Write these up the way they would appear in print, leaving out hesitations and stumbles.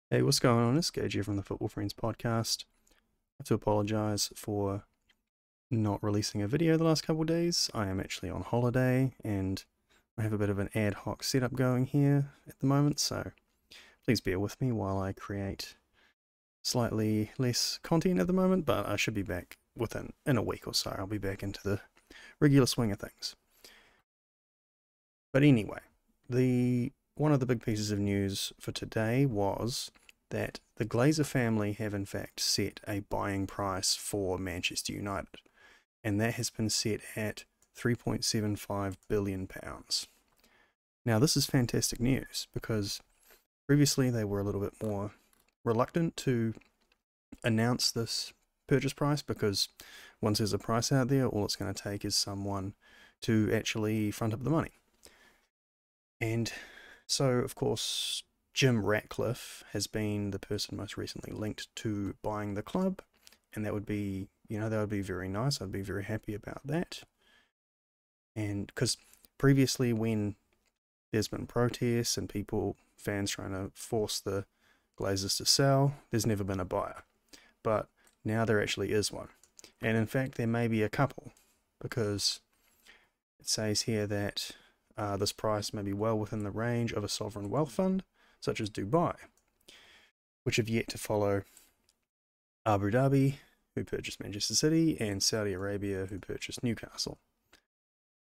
Hey, what's going on? It's Gage here from the Football Friends podcast. I have to apologise for not releasing a video the last couple of days. I am actually on holiday and I have a bit of an ad hoc setup going here at the moment, so please bear with me while I create slightly less content at the moment, but I should be back in a week or so. I'll be back into the regular swing of things. But anyway, one of the big pieces of news for today was that the Glazer family have in fact set a buying price for Manchester United, and that has been set at £3.75 billion. Now this is fantastic news because previously they were a little bit more reluctant to announce this purchase price because once there's a price out there, all it's going to take is someone to actually front up the money. And so, of course, Jim Ratcliffe has been the person most recently linked to buying the club, and that would be, that would be very nice. I'd be very happy about that. And because previously when there's been protests and fans trying to force the Glazers to sell, there's never been a buyer. But now there actually is one. And in fact, there may be a couple, because it says here that this price may be well within the range of a sovereign wealth fund, such as Dubai, which have yet to follow Abu Dhabi, who purchased Manchester City, and Saudi Arabia, who purchased Newcastle.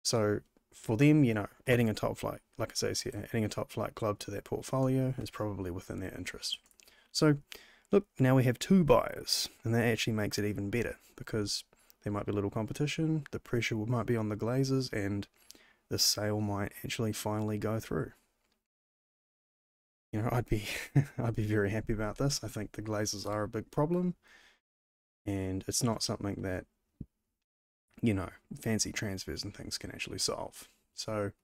So for them, adding a top flight, like it says here, adding a top flight club to their portfolio is probably within their interest. So look, now we have two buyers, and that actually makes it even better, because there might be a little competition, the pressure might be on the Glazers, and the sale might actually finally go through. I'd be very happy about this. I think the Glazers are a big problem, and it's not something that fancy transfers and things can actually solve. So it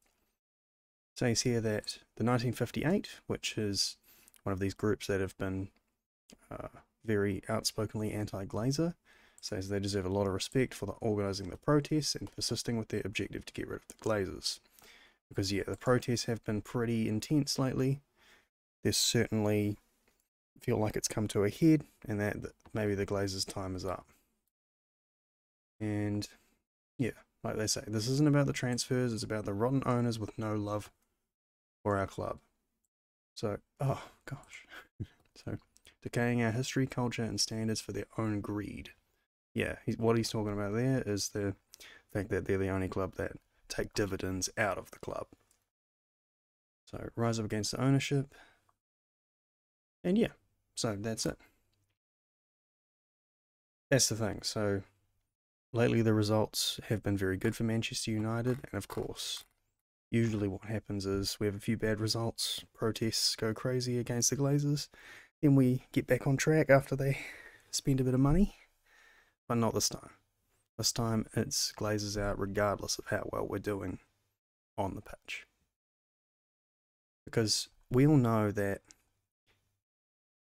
says here that the 1958, which is one of these groups that have been very outspokenly anti-Glazer, says they deserve a lot of respect for organising the protests and persisting with their objective to get rid of the Glazers. Because the protests have been pretty intense lately. They certainly feel like it's come to a head, and that maybe the Glazers' time is up. And like they say, this isn't about the transfers, it's about the rotten owners with no love for our club. So, oh gosh. So, decaying our history, culture, and standards for their own greed. What he's talking about there is the fact that they're the only club that take dividends out of the club. So, rise up against the ownership. And so that's it. That's the thing. So, lately the results have been very good for Manchester United, and of course, usually what happens is we have a few bad results, protests go crazy against the Glazers, then we get back on track after they spend a bit of money. But not this time. This time it's Glazers out regardless of how well we're doing on the pitch. Because we all know that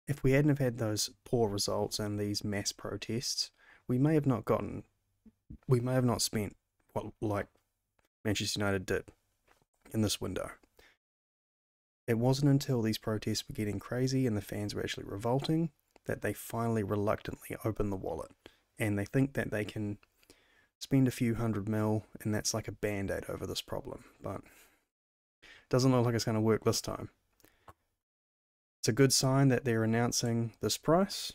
if we hadn't have had those poor results and these mass protests, we may have not spent what like Manchester United did in this window. It wasn't until these protests were getting crazy and the fans were actually revolting that they finally reluctantly opened the wallet. And they think that they can spend a few $100 million and that's like a band-aid over this problem. But it doesn't look like it's going to work this time. It's a good sign that they're announcing this price,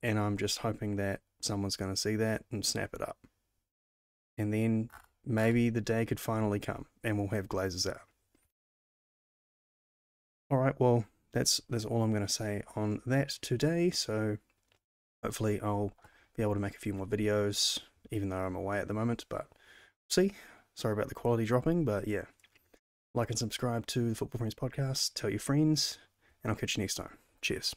and I'm just hoping that someone's going to see that and snap it up. And then maybe the day could finally come and we'll have Glazers out. Alright, well, that's all I'm going to say on that today. So hopefully I'll be able to make a few more videos, even though I'm away at the moment, but see, sorry about the quality dropping, but like and subscribe to the Football Friends podcast, tell your friends, and I'll catch you next time. Cheers.